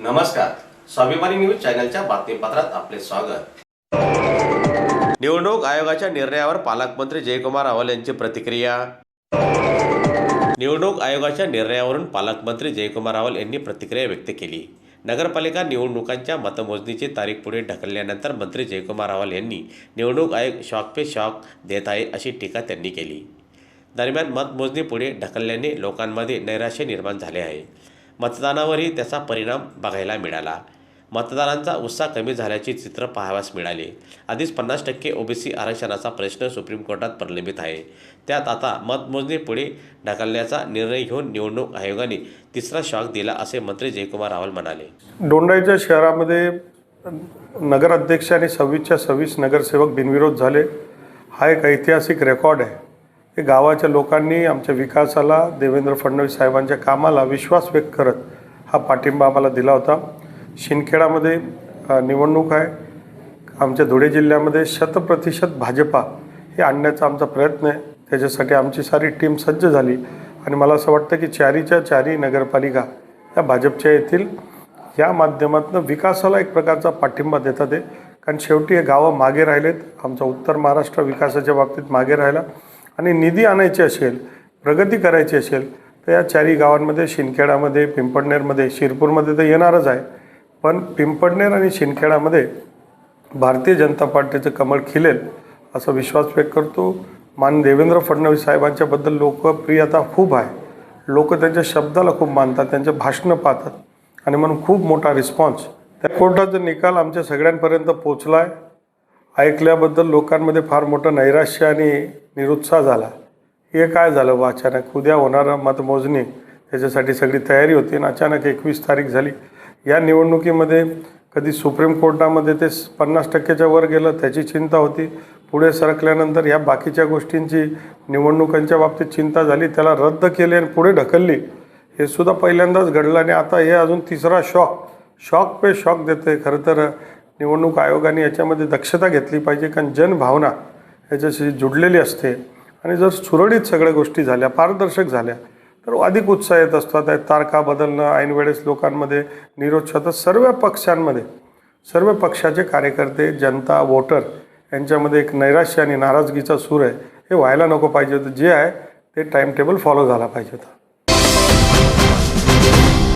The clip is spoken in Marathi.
नमस्कार, स्वाभिमानी न्यूज चॅनलच्या बातमीपत्रात आपले स्वागत। निवडणूक आयोगाच्या निर्णयावर पालकमंत्री जयकुमार रावल यांची प्रतिक्रिया। निवडणूक आयोगाच्या निर्णयावरून पालकमंत्री जयकुमार रावल यांनी प्रतिक्रिया व्यक्त केली। नगरपालिका निवडणुकांच्या मतमोजणीची तारीख पुढे ढकलल्यानंतर मंत्री जयकुमार रावल यांनी निवडणूक आयोग शॉक पे शॉक देत आहे अशी टीका त्यांनी केली। दरम्यान मतमोजणी पुढे ढकलल्याने लोकांमध्ये नैराश्य निर्माण झाले आहे। मतदानावरही त्याचा परिणाम बघायला मिळाला। मतदारांचा उत्साह कमी झाल्याचे चित्र पाहावयास मिळाले। आधीच 50% ओबीसी आरक्षणाचा प्रश्न सुप्रीम कोर्टात प्रलंबित आहे। त्यात आता मतमोजणी पुढे ढकलण्याचा निर्णय घेऊन निवडणूक आयोगाने तिसरा शॉक दिला असे मंत्री जयकुमार रावल म्हणाले। दोंडाईच्या शहरामध्ये नगराध्यक्ष आणि 26च्या 26 नगरसेवक बिनविरोध झाले। हा एक ऐतिहासिक रेकॉर्ड आहे। हे गावाच्या लोकांनी आमच्या विकासाला, देवेंद्र फडणवीस साहेबांच्या कामाला विश्वास व्यक्त करत हा पाठिंबा आम्हाला दिला होता। शिंदखेडामध्ये निवडणूक आहे। आमच्या धुळे जिल्ह्यामध्ये 100% भाजपा हे आणण्याचा आमचा प्रयत्न आहे। त्याच्यासाठी आमची सारी टीम सज्ज झाली आणि मला असं वाटतं की चारीच्या चारी नगरपालिका या भाजपच्या येथील। या माध्यमातून विकासाला एक प्रकारचा पाठिंबा देतात आहे, कारण शेवटी हे गावं मागे राहिलेत। आमचा उत्तर महाराष्ट्र विकासाच्या बाबतीत मागे राहिला आणि निधी आणायची असेल, प्रगती करायची असेल तर या चारी गावांमध्ये, शिंदखेडामध्ये, पिंपळनेरमध्ये, शिरपूरमध्ये तर येणारच आहे, पण पिंपळनेर आणि शिंदखेडामध्ये भारतीय जनता पार्टीचं कमळ खिलेल असा विश्वास व्यक्त करतो। मान देवेंद्र फडणवीस साहेबांच्याबद्दल लोकप्रियता खूप आहे। लोक त्यांच्या शब्दाला खूप मानतात, त्यांचे भाषणं पाहतात आणि म्हणून खूप मोठा रिस्पॉन्स त्या कोर्टाचा निकाल आमच्या सगळ्यांपर्यंत पोचला आहे। ऐकल्याबद्दल लोकांमध्ये फार मोठं नैराश्य आणि निरुत्साह झाला। हे काय झालं बा, अचानक उद्या होणारं मतमोजणी त्याच्यासाठी सगळी तयारी होती आणि अचानक 21 तारीख झाली। या निवडणुकीमध्ये कधी सुप्रीम कोर्टामध्ये ते 50%च्या वर गेलं, त्याची चिंता होती। पुढे सरकल्यानंतर या बाकीच्या गोष्टींची निवडणुकांच्या बाबतीत चिंता झाली, त्याला रद्द केले आणि पुढे ढकलली। हे सुद्धा पहिल्यांदाच घडलं आणि आता हे अजून तिसरा शॉक पे शॉक देते। खरं तर निवडणूक आयोगाने याच्यामध्ये दक्षता घेतली पाहिजे, कारण जनभावना याच्याशी जुडलेली असते आणि जर सुरळीत सगळ्या गोष्टी झाल्या, पारदर्शक झाल्या तर अधिक उत्साह येत असतात। तारखा बदलणं, ऐनवेळेस लोकांमध्ये निरोध होतात। सर्व पक्षांमध्ये, सर्व पक्षाचे कार्यकर्ते, जनता, वोटर यांच्यामध्ये एक नैराश्य आणि नाराजगीचा सूर आहे। हे व्हायला नको पाहिजे होतं। जे आहे ते टाईम टेबल फॉलो झाला पाहिजे होता।